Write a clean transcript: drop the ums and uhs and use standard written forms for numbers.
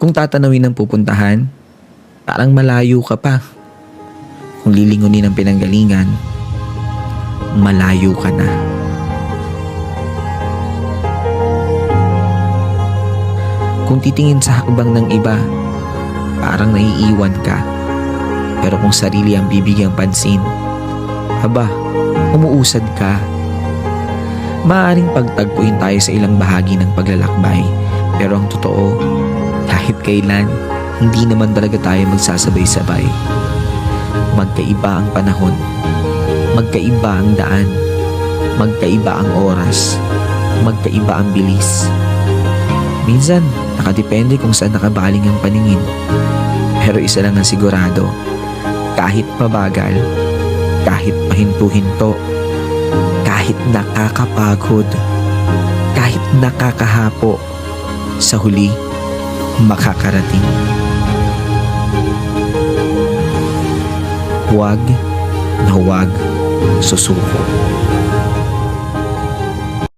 Kung tatanawin ang pupuntahan, parang malayo ka pa. Kung lilingunin ang pinanggalingan, malayo ka na. Kung titingin sa hakbang ng iba, parang naiiwan ka. Pero kung sarili ang bibigyang pansin, aba, umuusad ka. Maaaring pagtagpuin tayo sa ilang bahagi ng paglalakbay, pero ang totoo, kahit kailan, hindi naman talaga tayo magsasabay-sabay. Magkaiba ang panahon, magkaiba ang daan, magkaiba ang oras, magkaiba ang bilis. Minsan, nakadepende kung saan nakabaling ang paningin. Pero isa lang ang sigurado, kahit mabagal, kahit pahinto-hinto, kahit nakakapagod, kahit nakakahapo, sa huli, makakarating. Huwag na huwag susuko.